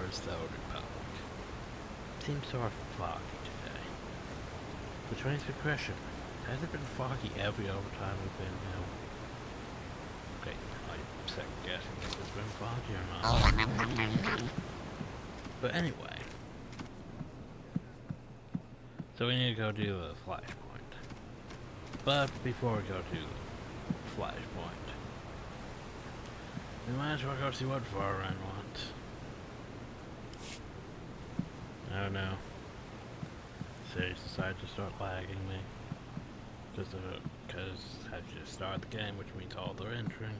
towards the Old Republic. Seems sort of foggy today. Which raises the question, has it been foggy every other time we've been here? Okay, I'm second guessing if it's been foggy or not. But anyway. So we need to go do the flashpoint. But before we go to the flashpoint, we might as well go see what Varun wants. Oh no. Sage decided to start lagging me. Because I just started the game, which means all they're entering.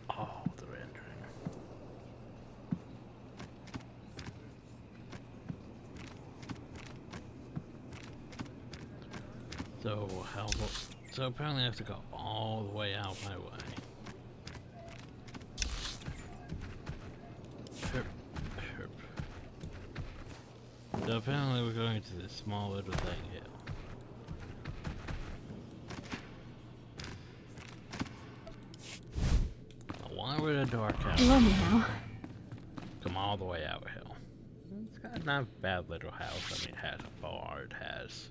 All they're entering. So apparently I have to go all the way out my way. So apparently we're going to this small little thing here. Why would a dark house come all the way out a hill? It's got not a bad little house. I mean, it has a bar, it has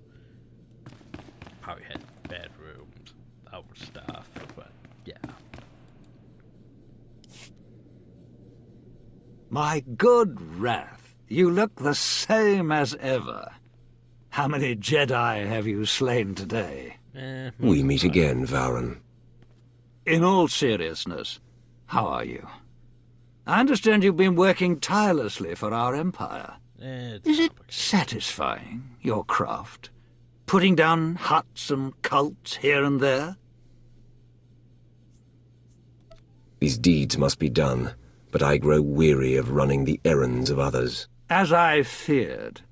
probably has bedrooms, other stuff, but yeah. My good Wrath, you look the same as ever. How many Jedi have you slain today? We meet again, Varun. In all seriousness, how are you? I understand you've been working tirelessly for our Empire. Is it satisfying, your craft? Putting down huts and cults here and there? These deeds must be done, but I grow weary of running the errands of others. As I feared.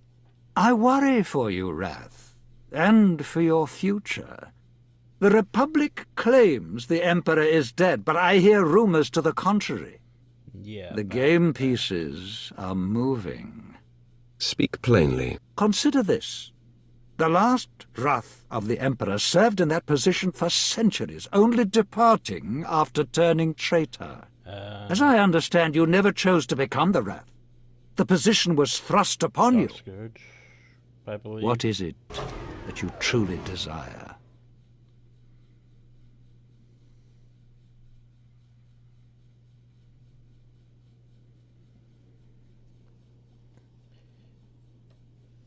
I worry for you, Wrath, and for your future. The Republic claims the Emperor is dead, but I hear rumors to the contrary. Yeah. The game pieces are moving. Speak plainly. Consider this. The last Wrath of the Emperor served in that position for centuries, only departing after turning traitor. As I understand, you never chose to become the Wrath. The position was thrust upon you. Scourge, I believe. What is it that you truly desire?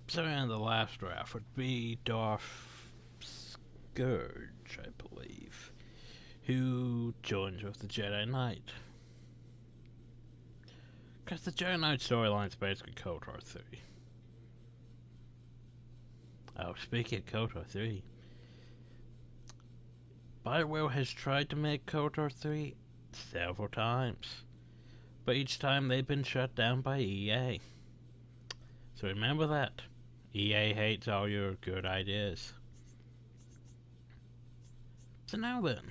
So, and the last draft would be Darth Scourge, I believe, who joins with the Jedi Knight. Because the Jedi Knight storyline is basically KOTOR 3. Oh, speaking of KOTOR 3, Bioware has tried to make KOTOR 3 several times, but each time they've been shut down by EA. So remember that. EA hates all your good ideas. So now then.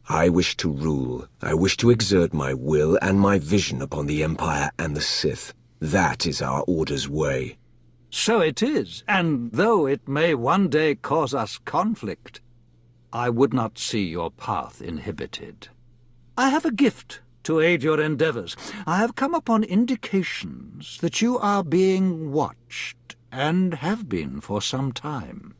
I wish to rule. I wish to exert my will and my vision upon the Empire and the Sith. That is our Order's way. So it is, and though it may one day cause us conflict, I would not see your path inhibited. I have a gift to aid your endeavors. I have come upon indications that you are being watched, and have been for some time.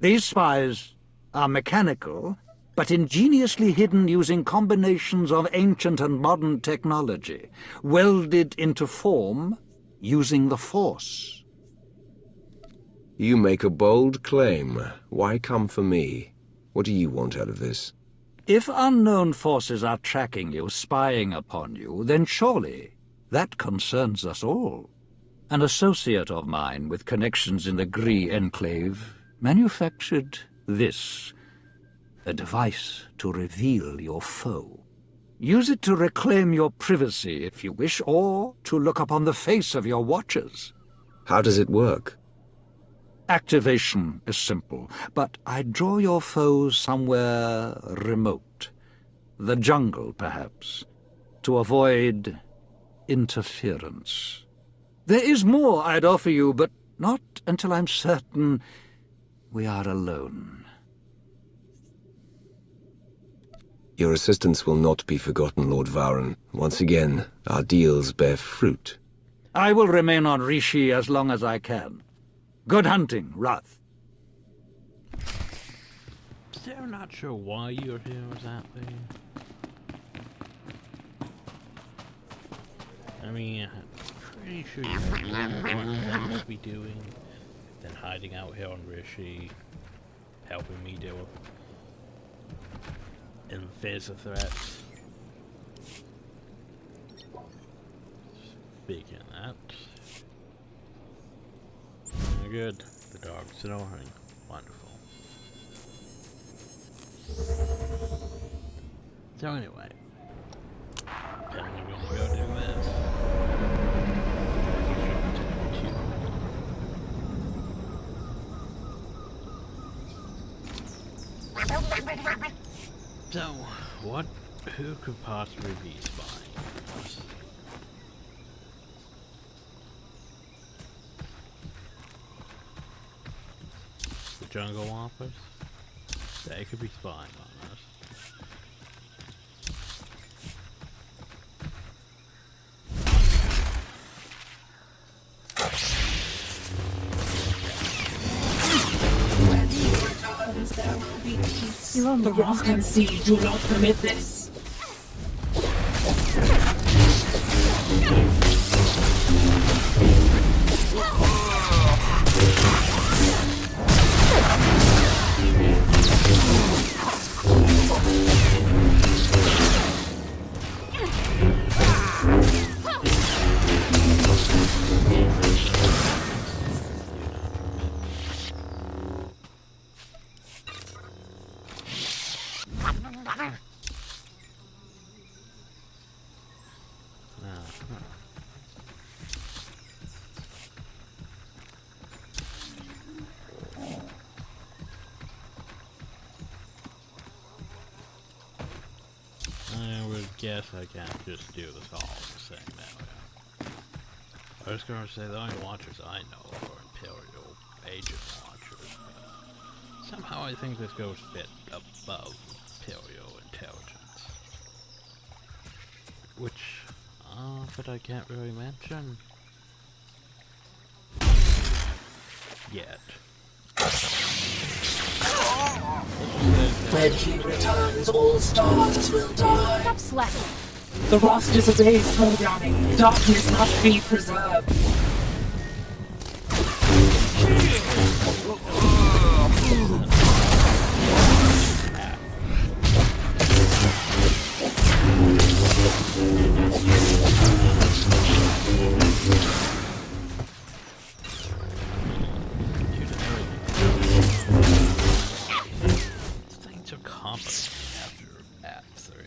These spies are mechanical, but ingeniously hidden using combinations of ancient and modern technology, welded into form using the Force. You make a bold claim. Why come for me? What do you want out of this? If unknown forces are tracking you, spying upon you, then surely that concerns us all. An associate of mine with connections in the Gree Enclave manufactured this, a device to reveal your foe. Use it to reclaim your privacy, if you wish, or to look upon the face of your watchers. How does it work? Activation is simple, but I draw your foes somewhere remote. The jungle, perhaps, to avoid interference. There is more I'd offer you, but not until I'm certain we are alone. Your assistance will not be forgotten, Lord Varen. Once again, our deals bear fruit. I will remain on Rishi as long as I can. Good hunting, Wrath. Still not sure why you're here exactly. I mean, I'm pretty sure you have more important things to be doing than hiding out here on Rishi, helping me deal with invasive threats. Speaking of that, good. The dog's snoring. Wonderful. So anyway, apparently we're gonna go do this. So, who could possibly be spying on us? The jungle office? They could be spying on us. You're on the rock and sea. Do not permit this. I would guess I can't just do this all the same area. I was going to say the only watchers I know of are Imperial agent watchers, but somehow I think this goes a bit above Imperial intelligence. Which, but I can't really mention yet. When he returns, all stars will die. Stop slacking. The Ross disobeys programming. Darkness must be preserved. Things are complicated after Act 3.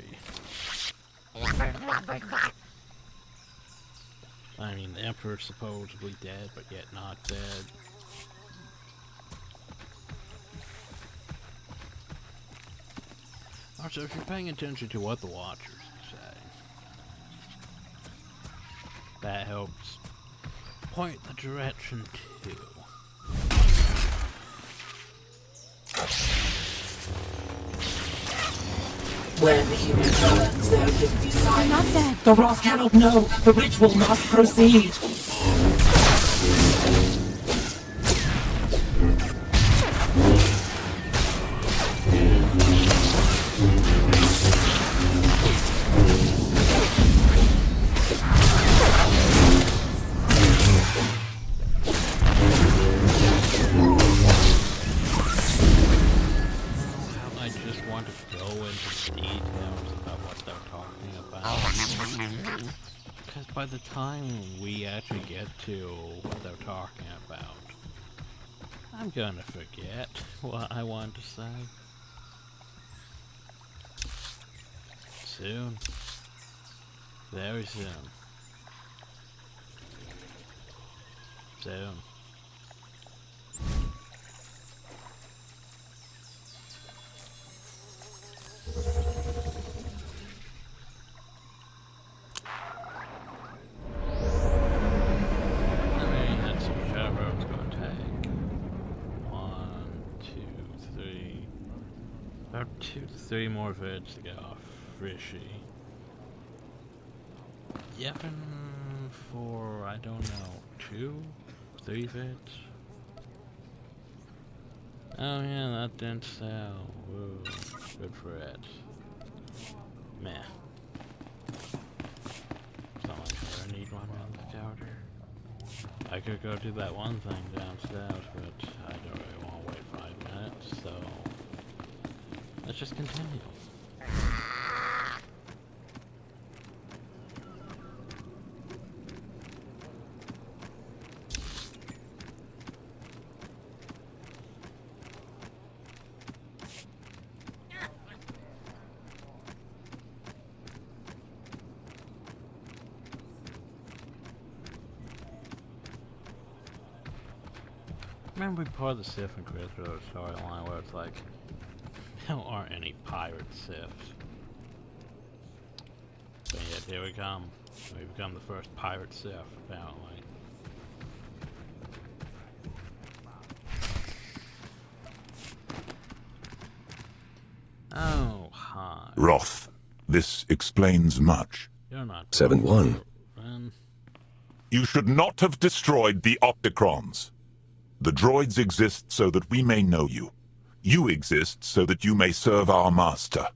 I mean, the Emperor's supposedly dead, but yet not dead. Also, if you're paying attention to what the Watchers say, that helps point the direction too. When he returns, there can be silence. I'm not dead. The Ross cannot know. The ritual must proceed. I just want to go into details about what they're talking about. Because by the time we actually get to what they're talking about, I'm gonna forget what I wanted to say. Soon. Very soon. Soon. About 2 to 3 more vids to get off Rishi. Yevon for, I don't know, 2? 3 vids? Oh yeah, that didn't sell. Woo, good for it. Meh. It's not like I need one on the counter. I could go do that one thing downstairs, but I don't really want to wait 5 minutes, so let's just continue. Remember we part of the Sith and Crystal storyline where it's like, there aren't any pirate Siths. But yet here we come. We become the first pirate Sith, apparently. Oh, hi. Roth, this explains much. You're not 7-1. Then You should not have destroyed the Opticrons. The droids exist so that we may know you. You exist so that you may serve our master.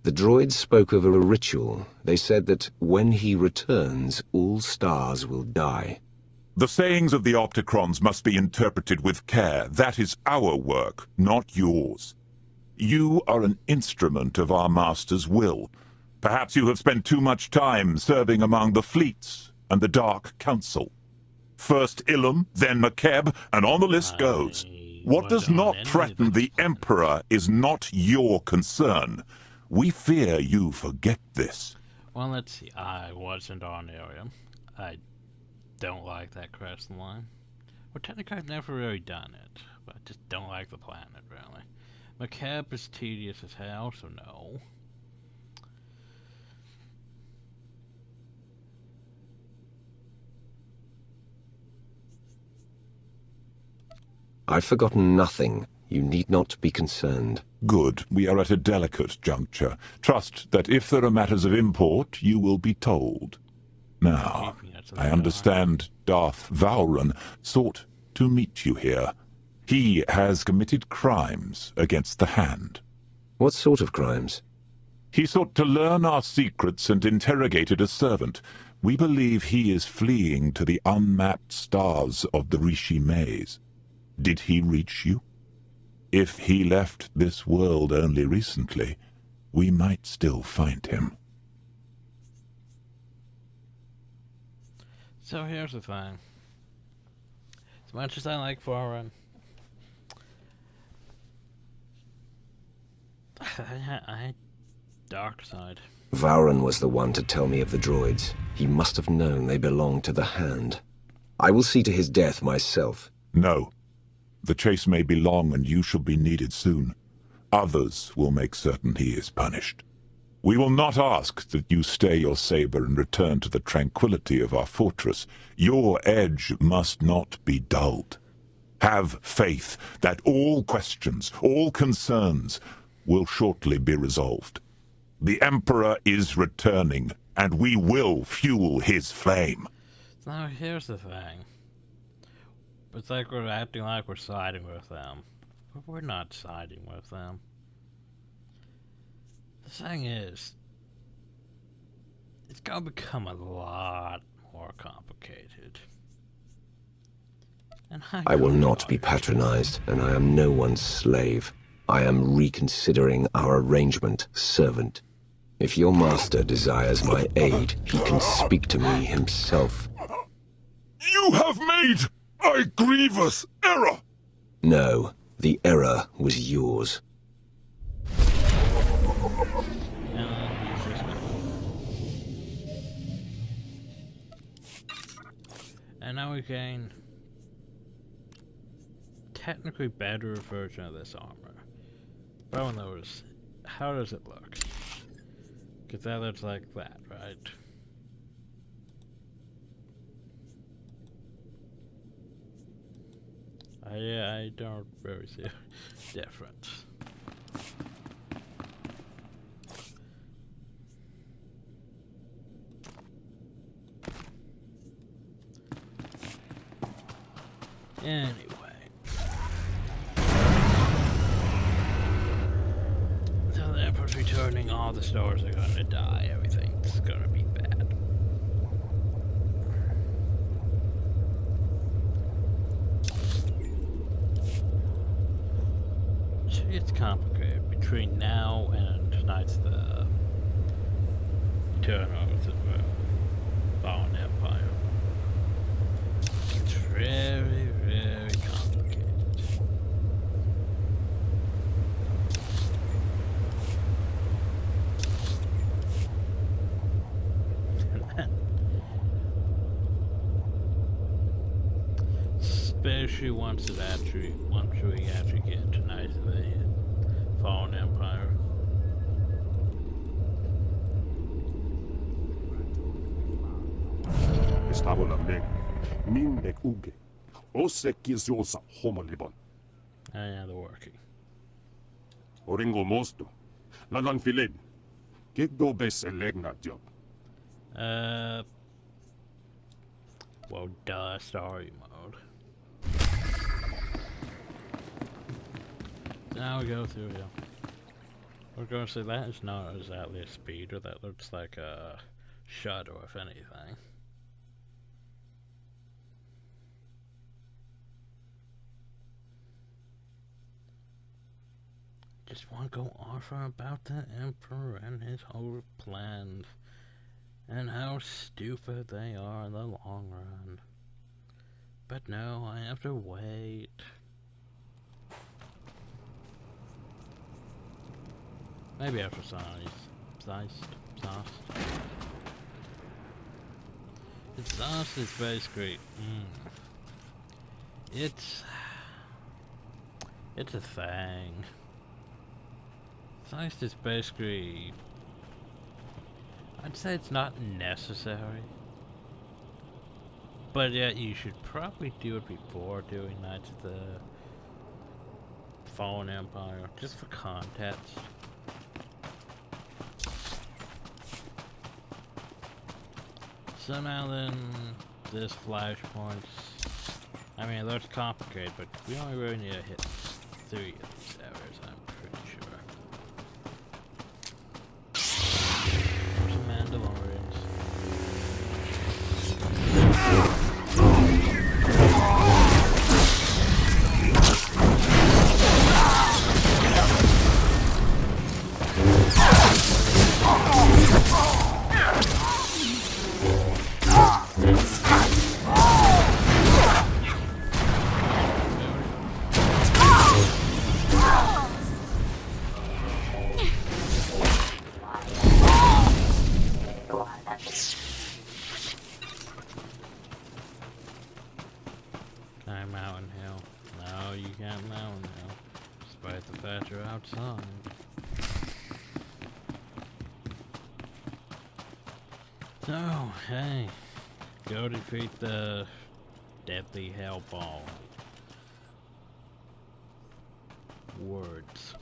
The droids spoke of a ritual. They said that when he returns, all stars will die. The sayings of the Opticrons must be interpreted with care. That is our work, not yours. You are an instrument of our master's will. Perhaps you have spent too much time serving among the fleets and the Dark Council. First Ilum, then Makeb, and on the list goes. What does not threaten the Emperor is not your concern. We fear you forget this. well, let's see. I wasn't on area. I don't like that crest line. Well, technically I've never really done it, but I just don't like the planet, really. Makeb is tedious as hell, so no. I've forgotten nothing. You need not be concerned. Good. We are at a delicate juncture. Trust that if there are matters of import, you will be told. Now, I understand Darth Vowran sought to meet you here. He has committed crimes against the Hand. What sort of crimes? He sought to learn our secrets and interrogated a servant. We believe he is fleeing to the unmapped stars of the Rishi Maze. Did he reach you? If he left this world only recently, we might still find him. So here's the thing. As much as I like Foreign, I dark side. Vowran was the one to tell me of the droids. He must have known they belonged to the Hand. I will see to his death myself. No. The chase may be long and you shall be needed soon. Others will make certain he is punished. We will not ask that you stay your saber and return to the tranquility of our fortress. Your edge must not be dulled. Have faith that all questions, all concerns, will shortly be resolved. The Emperor is returning, and we will fuel his flame. Now here's the thing. It's like we're acting like we're siding with them. But we're not siding with them. The thing is, it's gonna become a lot more complicated. And I will not be patronized, and I am no one's slave. I am reconsidering our arrangement, servant. If your master desires my aid, he can speak to me himself. You have made a grievous error! No, the error was yours. And now we gain technically better version of this armor. But I want to notice, how does it look? Because that looks like that, right? I don't really see a difference. Anyway. So the Emperor's returning, all the stores are gonna die, everything's gonna be bad. It's complicated between now and tonight's the turn over to the Fallen Empire. It's very, very complicated. Especially once we actually get tonight to the Fallen Empire. Yeah, they're working. Oringo mosto. Lanan filed. Get do bes elegna job. Well, duh, story mode. Now we go through here. We're going to say that is not exactly a speeder, that looks like a shutter, if anything. Just want to go offer about the Emperor and his whole plans, and how stupid they are in the long run. But no, I have to wait. Maybe after Exhaust is basically, it's a thing. Exhaust is basically, I'd say it's not necessary, but yet you should probably do it before doing Knights of the Fallen Empire, just for context. So now then, this flashpoints, I mean, it looks complicated, but we only really need to hit 3 of these areas, I'm pretty sure. Some Mandalorians. Mountain Hill. No, you can't Mountain Hill, despite the fact you're outside. So, hey, go defeat the deadly hell ball. Words.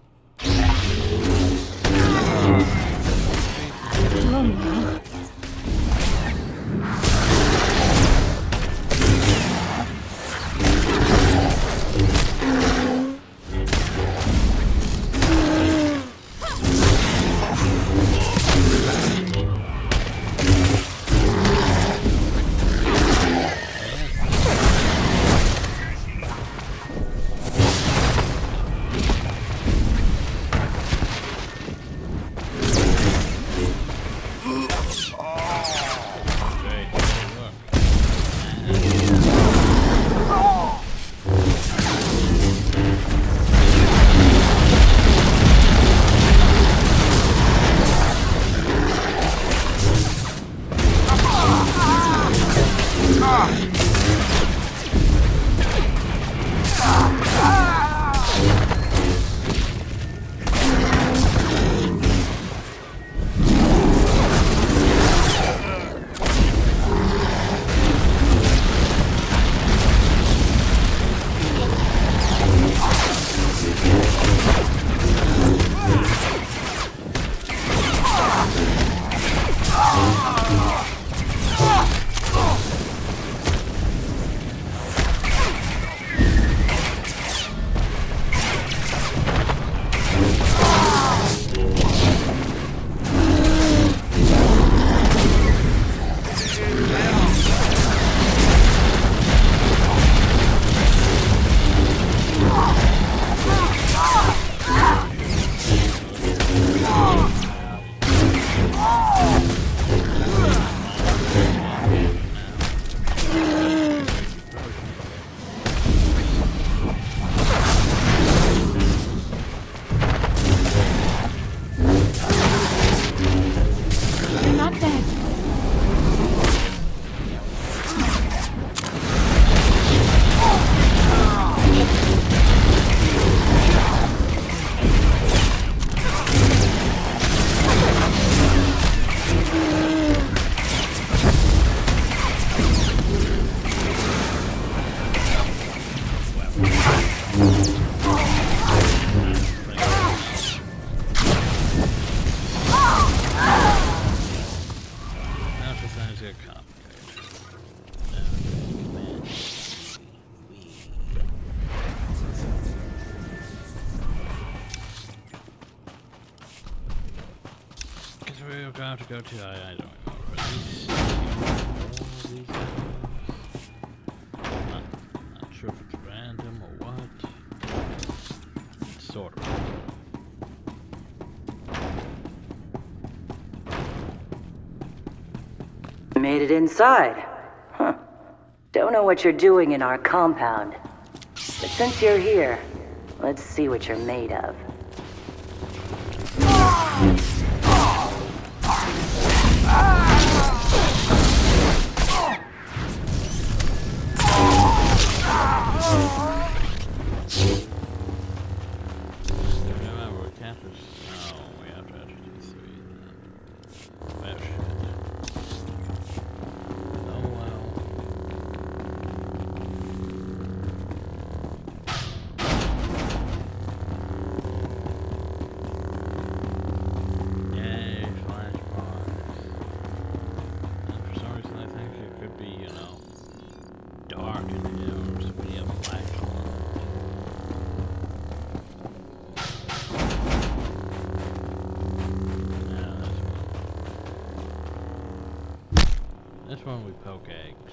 have to go to? I don't remember. Not sure if it's random or what. It's sort of. Made it inside. Huh. Don't know what you're doing in our compound. But since you're here, let's see what you're made of. Remember, we can't just. No, we have to actually do 3 then. Well, shit. Oh well. Yay, flashbacks. And for some reason I think it could be, you know, dark in here, so we have flashlights. This one we poke eggs.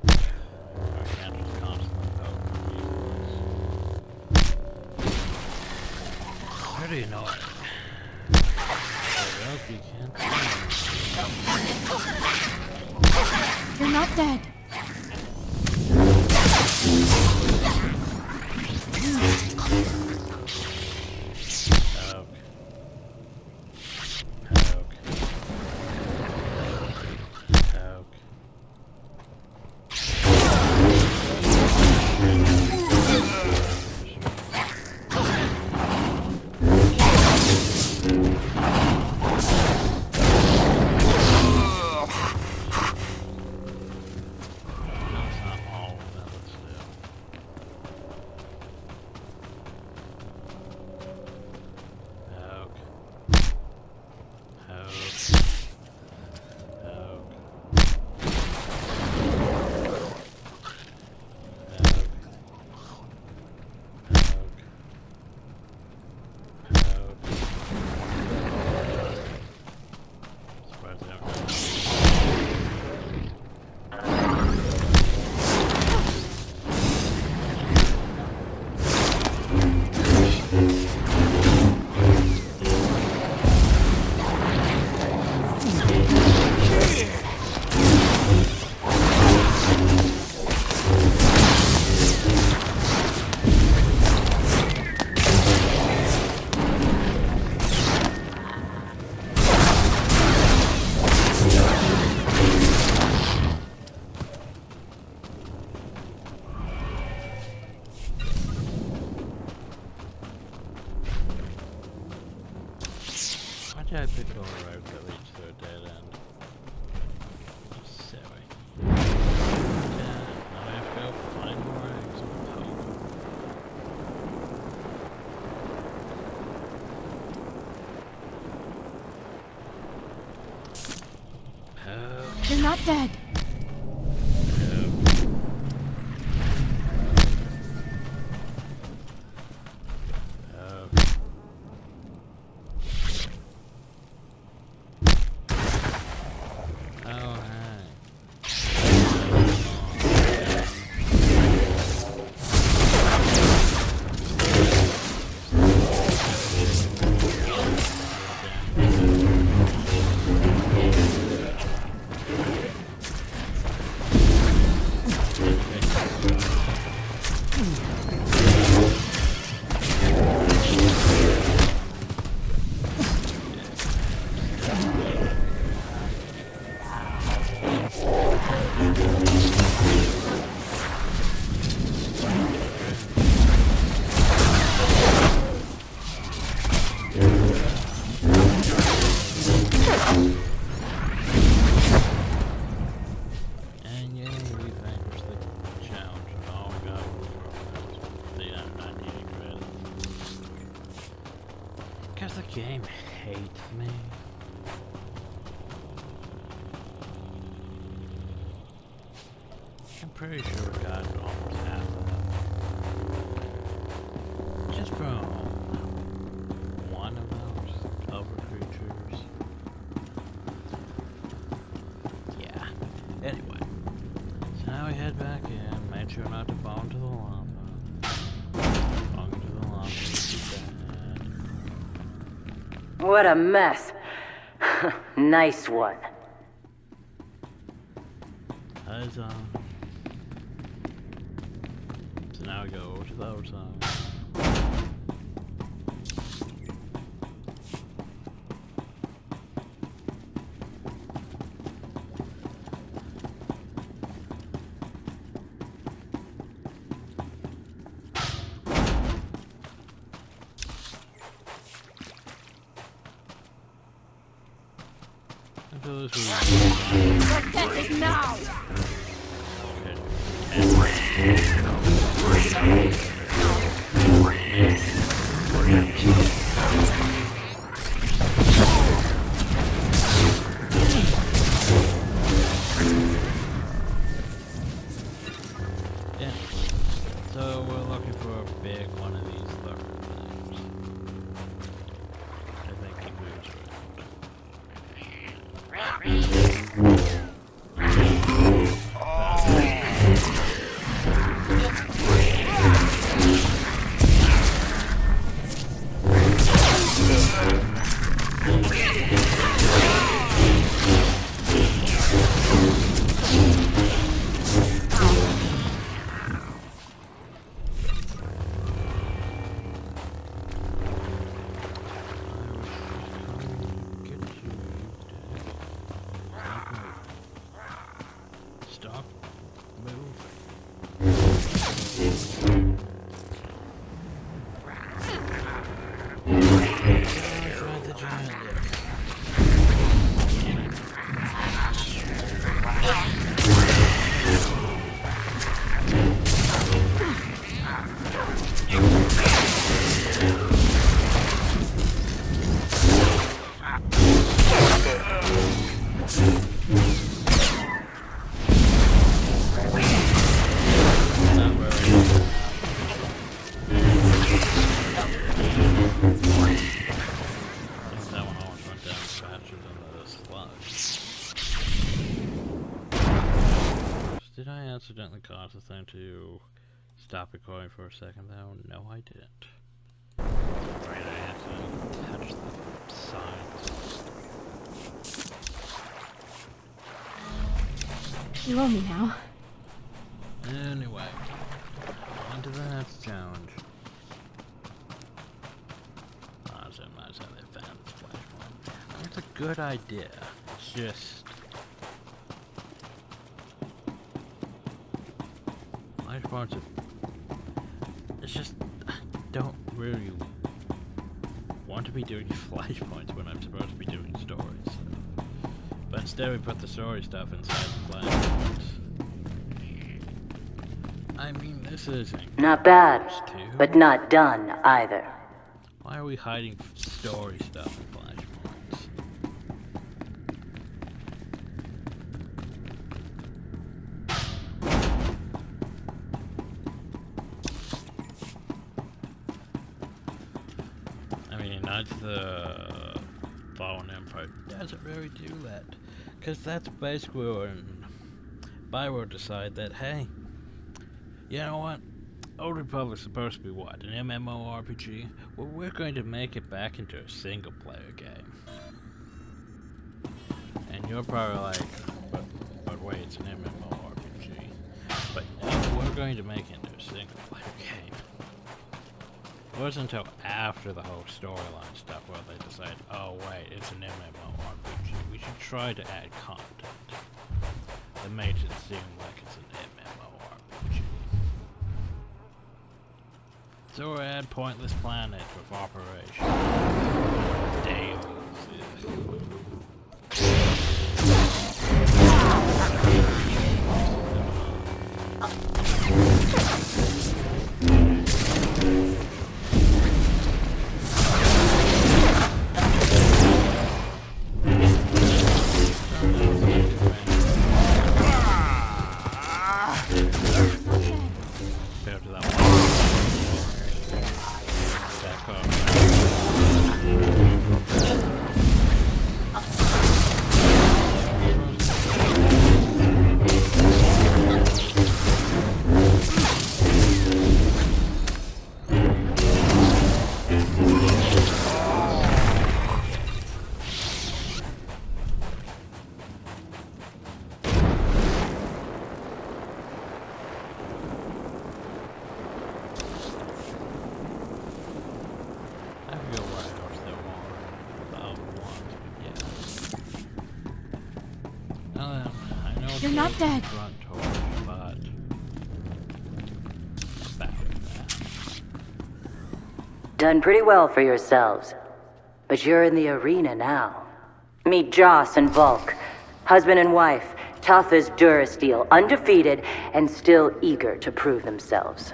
I can't just constantly poke these. Pretty annoying. Well, we can't. You're not dead. Why did I pick all the roads that leads to a dead end? Silly. Yeah, now I have to go find more eggs and poke. You're not dead. Because the game hates me. I'm pretty sure we got almost half of them. Just from one of those. watchers. Yeah. Anyway. So now we head back in. Make sure not to fall into the lava. Fall into the lava would be bad. What a mess. Nice one. Huzzah. So now we go over to the other side. Your death is now! Yeah. So we're looking for a big one of these lurker things. I think he moves Stop moving. Inside the giant that one almost went down faster than the slugs. Did I accidentally cause the thing to stop recording for a second though? No, I didn't. Right, I accidentally touched the sides. You owe me now. Anyway, on to the next challenge. So nice how they found this flashpoint. It's a good idea. It's just flashpoints are, it's just I don't really want to be doing flashpoints when I'm supposed to be doing stories. So. But instead we put the story stuff inside the flashpoints. I mean, this isn't Not bad, but not done either. Why are we hiding story stuff in flashpoints? I mean, not the Fallen Empire doesn't really do that. Because that's basically when Bioware decided that, hey, you know what? Old Republic's supposed to be what? An MMORPG? Well, we're going to make it back into a single-player game. And you're probably like, but wait, it's an MMORPG. But no, we're going to make it into a single-player game. It wasn't until after the whole storyline stuff where they decided, oh wait, it's an MMORPG. We should try to add content that makes it seem like it's an MMORPG. So we add pointless planets with operation. Dailies. Compared to that one. Back up. You're not dead. Front torch, but about that. Done pretty well for yourselves. But you're in the arena now. Meet Joss and Volk. Husband and wife, tough as Durasteel, undefeated, and still eager to prove themselves.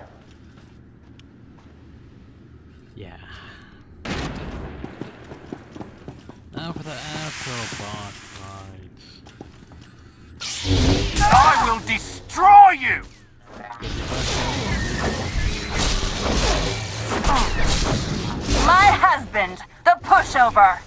Yeah. Now for the actual boss fights. I will destroy you! My husband, the pushover!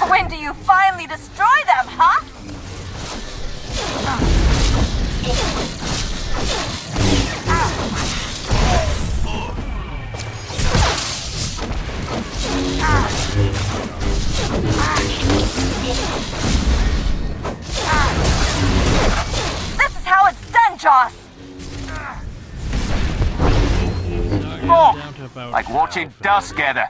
When do you finally destroy them, huh? This is how it's done, Joss! Oh, like watching dust gather.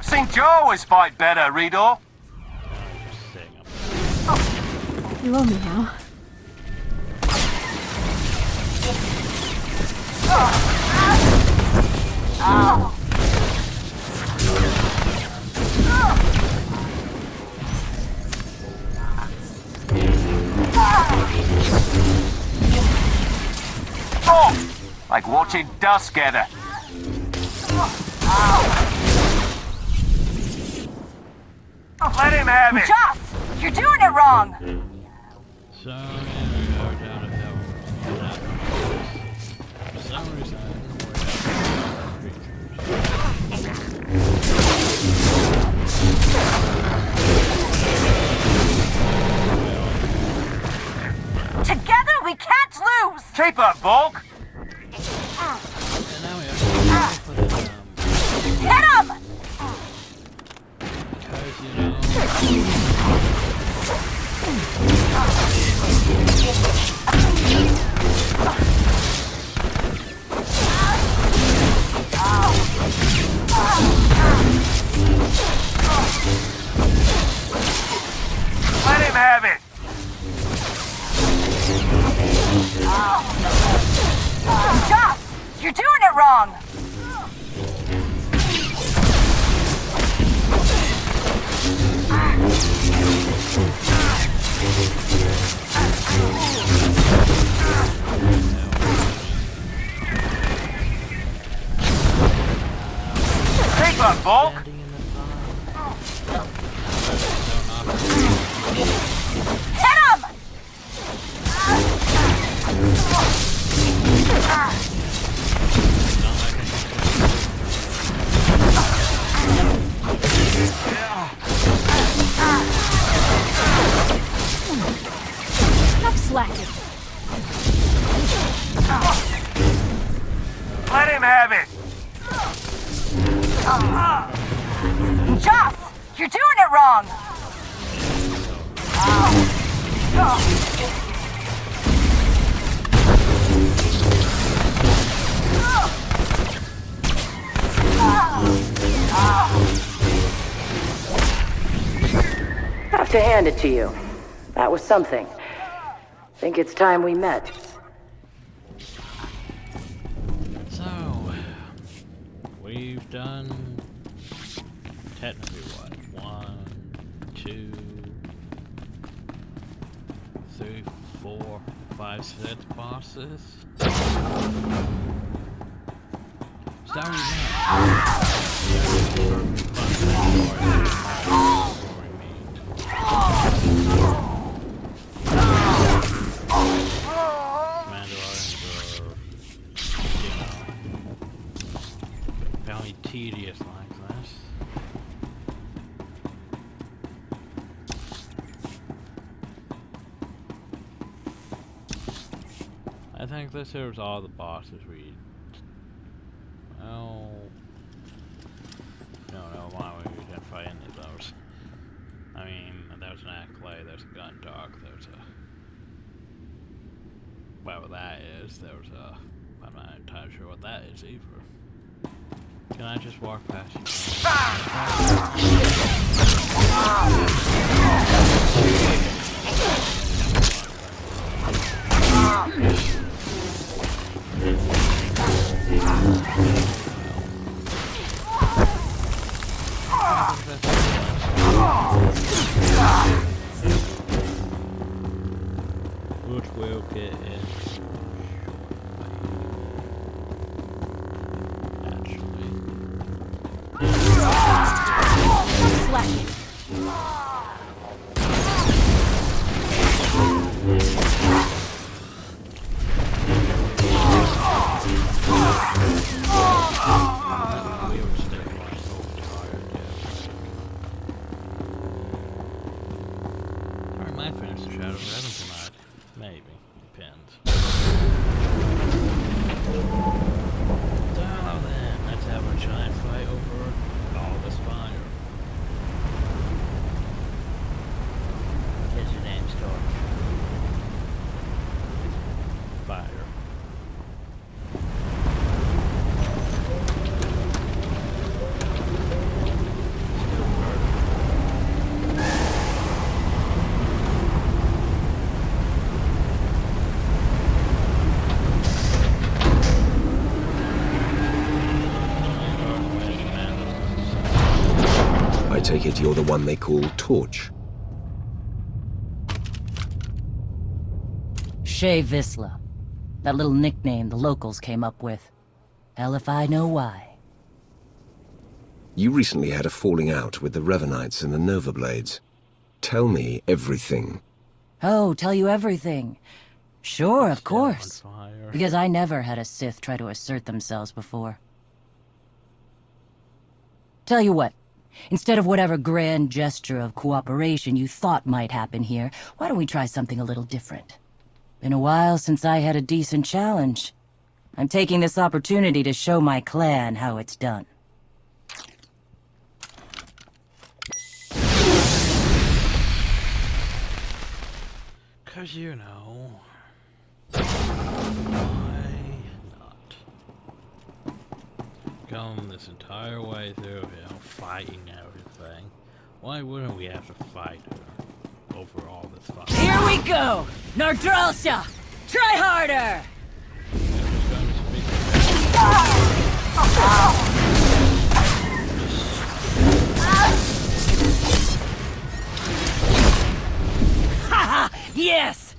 St. Joe always fight better, Redor. You owe me now. Oh, like watching dust gather. Let him have it. Joss, you're doing it wrong! So, yeah, we go down a hill. For some reason, I didn't worry about Together we can't lose! Keep up, Volk. and now we have to go for the, Hit him! because, you know... Let him have it. Joss, you're doing it wrong! Keep up, Volk. Hit him! Stop slacking. Let him have it. Joss, you're doing it wrong! Have to hand it to you. That was something. Think it's time we met. So, we've done technically what? 1, 2, 3, 4, 5, 6 bosses. Starting now. tedious like this. I think this here's all the bosses we... Well... No, why we didn't fight any of those. I mean, there's an Acklay, there's a gun dog, there's a... Whatever that is, there's a... I'm not entirely sure what that is either. Can I just walk past you? Which will get in actually. Slacking. Maybe. Depends. So then, let's have a giant fight over all this fire. What's your name, Storm? Fire. I take it you're the one they call Torch. Shay Visla. That little nickname the locals came up with. Hell if I know why. You recently had a falling out with the Revanites and the Nova Blades. Tell me everything. Oh, tell you everything. Sure, of course. Fire. Because I never had a Sith try to assert themselves before. Tell you what. Instead of whatever grand gesture of cooperation you thought might happen here, why don't we try something a little different? Been a while since I had a decent challenge. I'm taking this opportunity to show my clan how it's done. Cause you know... Why not? Going this entire way through, fighting everything. Why wouldn't we have to fight her over all this fight? Here we go! Nardralsha! Try harder! Haha! Yes!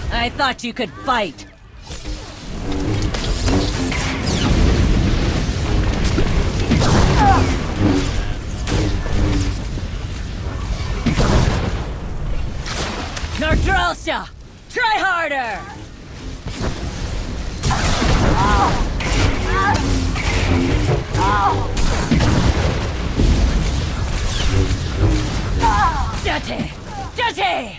I thought you could fight. Nardralsha! Try harder! Date! Date!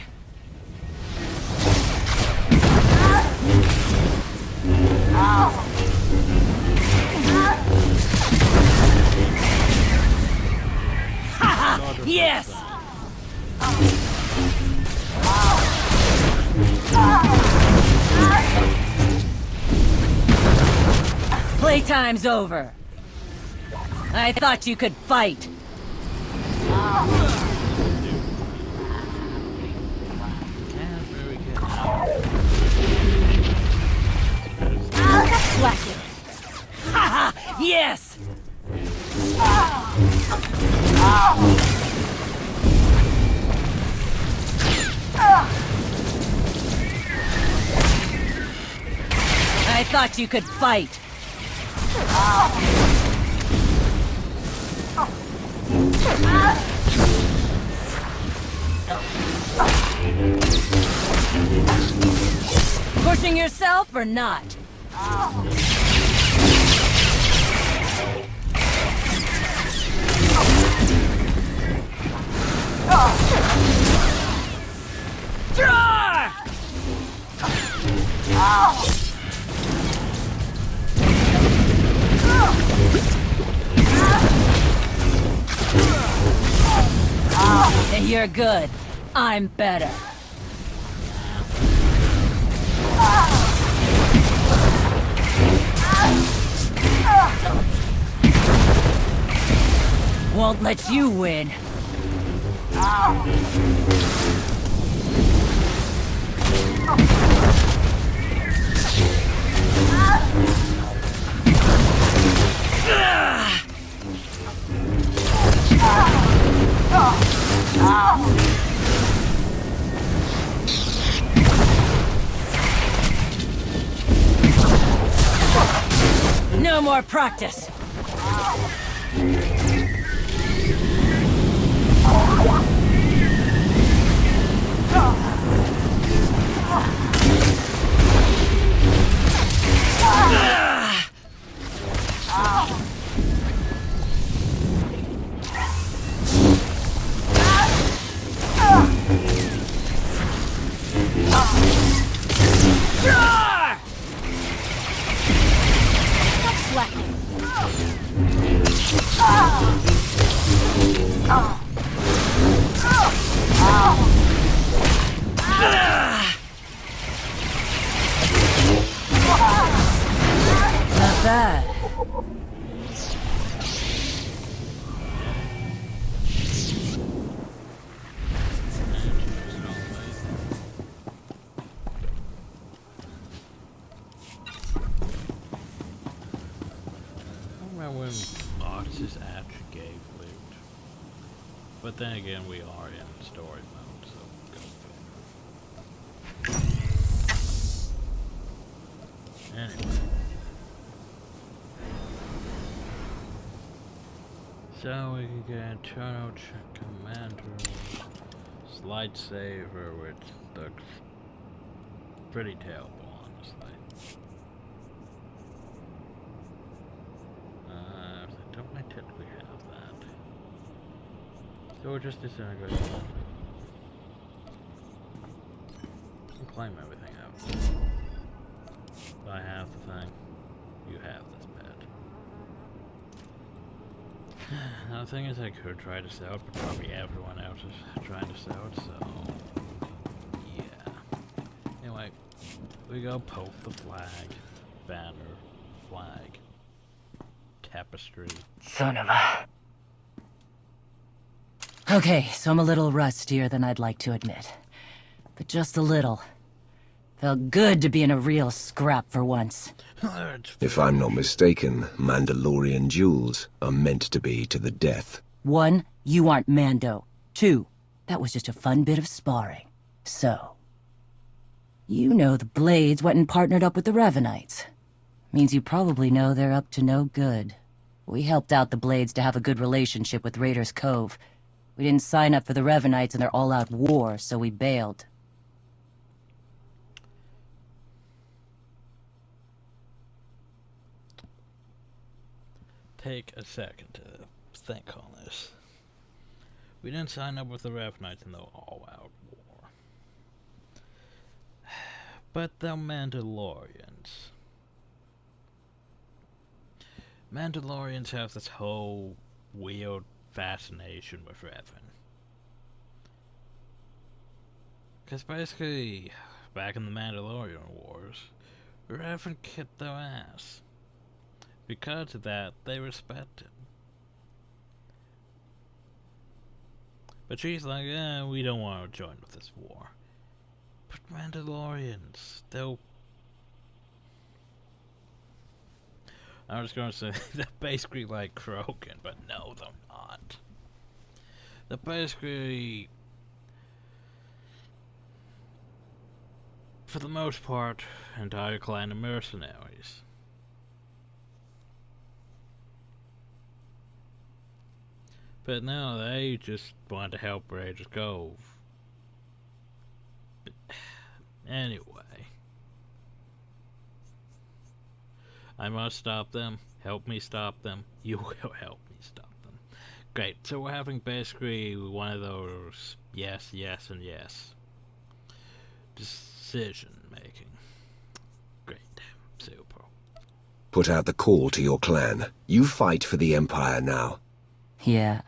Haha! Yes! Playtime's over. I thought you could fight. Slacking. Haha! Yes! I thought you could fight. Pushing yourself or not? Draw! You're good. I'm better. Won't let you win. No more practice. Not bad. When Artis actually gave loot. But then again, we are in story mode, so go figure. Anyway. So we can get Turno Commander, Lightsaber, which looks pretty terrible, honestly. Don't I technically have that? So we're just disintegrating that. I'll claim everything out. I have the thing. You have this bed. Now the thing is, I could try to sell it, but probably everyone else is trying to sell it, so... yeah. Anyway, we go poke the flag, banner, flag. Tapestry. Son of a... Okay, so I'm a little rustier than I'd like to admit. But just a little. Felt good to be in a real scrap for once. If I'm not mistaken, Mandalorian duels are meant to be to the death. 1, you aren't Mando. 2, that was just a fun bit of sparring. So... you know the Blades went and partnered up with the Revanites. Means you probably know they're up to no good. We helped out the Blades to have a good relationship with Raiders Cove. We didn't sign up for the Revanites in their all-out war, so we bailed. Take a second to think on this. We didn't sign up with the Revanites in the all-out war. But the Mandalorians. Mandalorians have this whole weird fascination with Revan. Because basically, back in the Mandalorian Wars, Revan kicked their ass. Because of that, they respect him. But she's like, we don't want to join with this war. But Mandalorians, they'll... I was going to say, they're basically like Krogan, but no, they're not. They're basically, for the most part, entire clan of mercenaries. But no, they just want to help Raiders Cove Anyway. I must stop them. Help me stop them. You will help me stop them. Great. So we're having basically one of those yes, yes, and yes decision making. Great. Super. Put out the call to your clan. You fight for the Empire now. Yeah.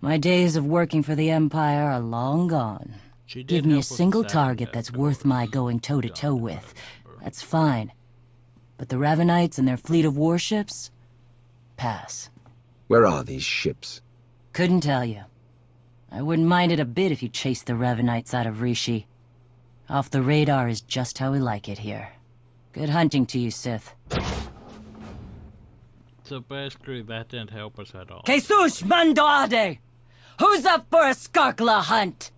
My days of working for the Empire are long gone. She did Give me a help with single the target sound, that's of worth my course. going toe-to-toe Don't with. remember. That's fine. But the Ravenites and their fleet of warships? Pass. Where are these ships? Couldn't tell you. I wouldn't mind it a bit if you chased the Ravenites out of Rishi. Off the radar is just how we like it here. Good hunting to you, Sith. So basically that didn't help us at all. Jesus Mandoade! Who's up for a Skarkla hunt?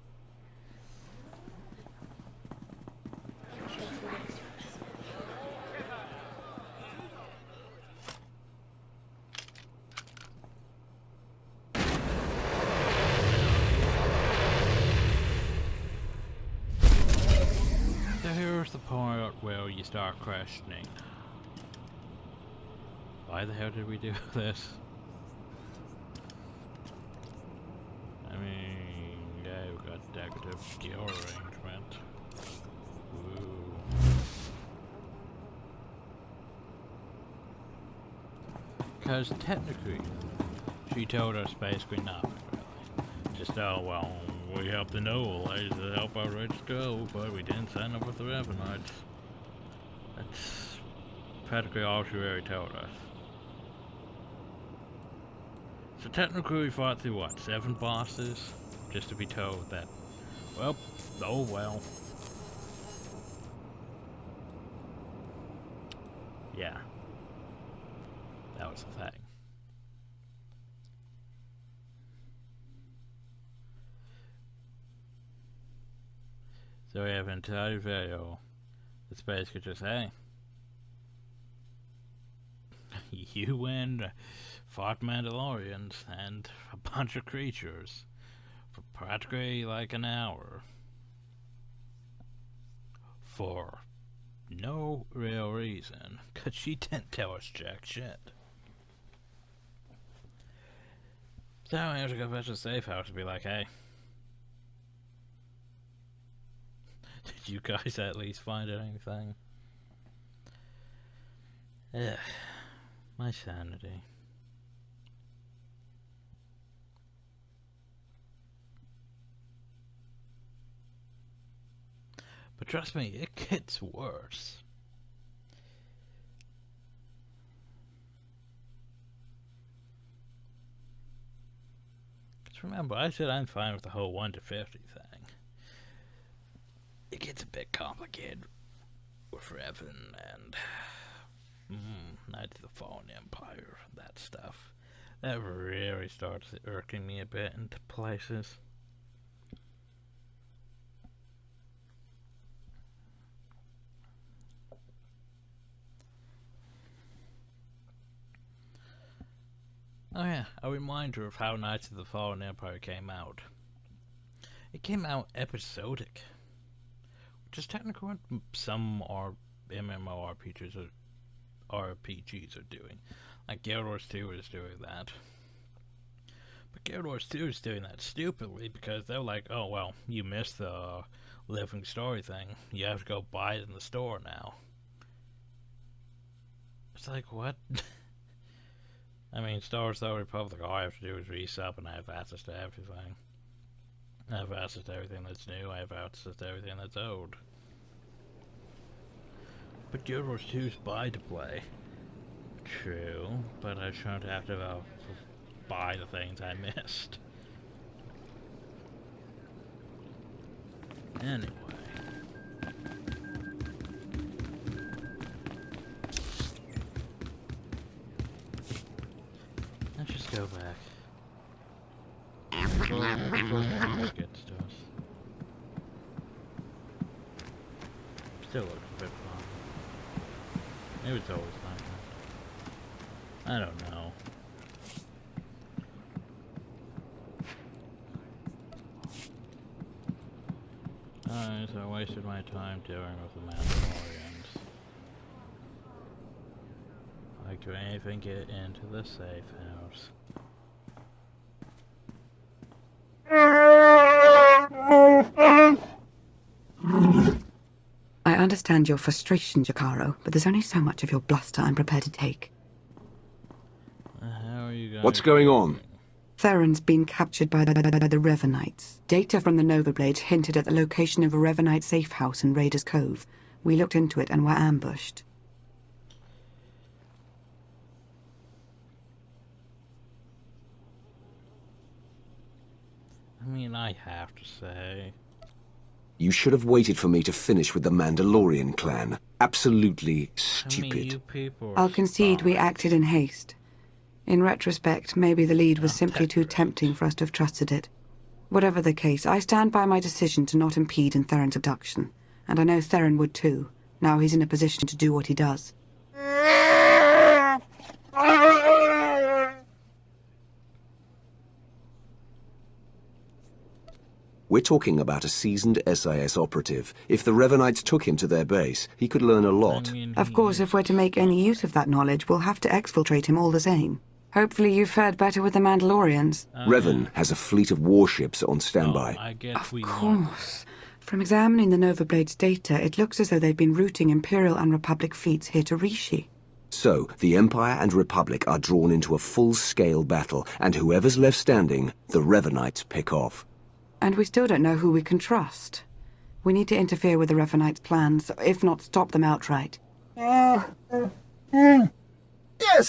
So here's the part where you start questioning. Why the hell did we do this? I mean, yeah, we got decorative skill arrangement. Ooh. Because technically, she told us basically nothing, really. Just, oh, well, we helped the Nobles to help our rich go, but we didn't sign up with the Revanites. That's practically all she really told us. So technically we fought through what, 7 bosses? Just to be told that, well, oh well. Yeah. That was the thing. So we have an entire video that's basically just, hey, you win. Fought Mandalorians and a bunch of creatures for practically like an hour for no real reason, cause she didn't tell us jack shit. So I have to go back to the safe house and be like, hey, did you guys at least find anything? Ugh, my sanity. But trust me, it gets worse. Because remember, I said I'm fine with the whole 1 to 50 thing. It gets a bit complicated with Revan and Knights of the Fallen Empire, that stuff. That really starts irking me a bit into places. Oh yeah, a reminder of how Knights of the Fallen Empire came out. It came out episodic, which is technically what some MMORPGs are doing. Like Guild Wars 2 is doing that. But Guild Wars 2 is doing that stupidly because they're like, oh well, you missed the living story thing. You have to go buy it in the store now. It's like, what? I mean, Star Wars The Republic, all I have to do is resub and I have access to everything. I have access to everything that's new, I have access to everything that's old. But Guild Wars 2 is buy to play. True, but I shouldn't have to buy the things I missed. Anyway. Let's just go back. Before it gets to us. Still looks a bit fun. Maybe it's always like that. I don't know. Alright, so I wasted my time dealing with the Mandalorians. I couldn't even get into the safe house. I understand your frustration, Jakaro, but there's only so much of your bluster I'm prepared to take. How are you guys? What's going on? Theron's been captured by the Revanites. Data from the Nova Blades hinted at the location of a Revanite safe house in Raiders Cove. We looked into it and were ambushed. I mean, I have to say... You should have waited for me to finish with the Mandalorian clan. Absolutely stupid. I mean, you people I'll concede we acted in haste. In retrospect, maybe the lead was simply too tempting for us to have trusted it. Whatever the case, I stand by my decision to not impede in Theron's abduction. And I know Theron would too. Now he's in a position to do what he does. We're talking about a seasoned SIS operative. If the Revanites took him to their base, he could learn a lot. I mean, Of course, if we're to make any use of that knowledge, we'll have to exfiltrate him all the same. Hopefully you fared better with the Mandalorians. Revan has a fleet of warships on standby. I guess Of we course. From examining the Nova Blades data, it looks as though they've been routing Imperial and Republic fleets here to Rishi. So, the Empire and Republic are drawn into a full-scale battle, and whoever's left standing, the Revanites pick off. And we still don't know who we can trust. We need to interfere with the Revanites' plans, if not stop them outright. Yes,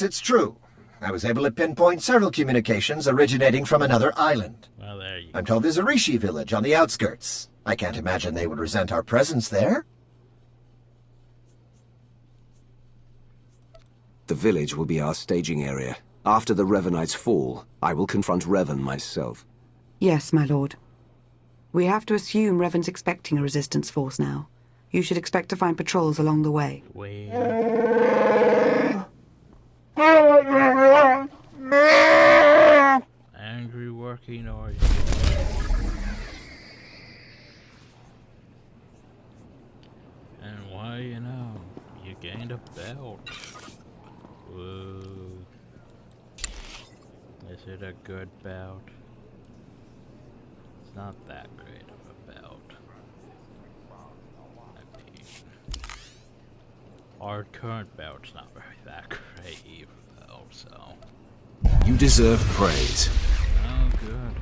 it's true. I was able to pinpoint several communications originating from another island. Well, there you I'm told there's a Rishi village on the outskirts. I can't imagine they would resent our presence there. The village will be our staging area. After the Revanites fall, I will confront Revan myself. Yes, my lord. We have to assume Revan's expecting a resistance force now. You should expect to find patrols along the way. Angry working or... And why, you know, you gained a belt. Whoa. Is it a good belt? It's not that great of a belt. I mean, our current belt's not very that great either, though, so... You deserve praise. Oh, good.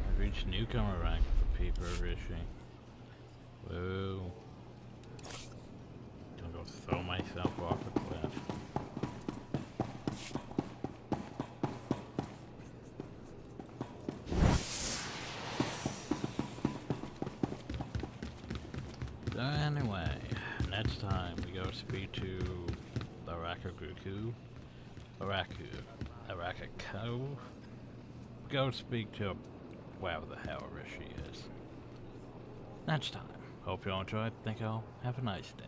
I reached newcomer rank for Peter Rishi. Whoa. Don't go throw myself off a cliff. So anyway, next time we go speak to Arakako. Go speak to wherever the hell Rishi is. Next time. Hope you all enjoyed. Thank you all. Have a nice day.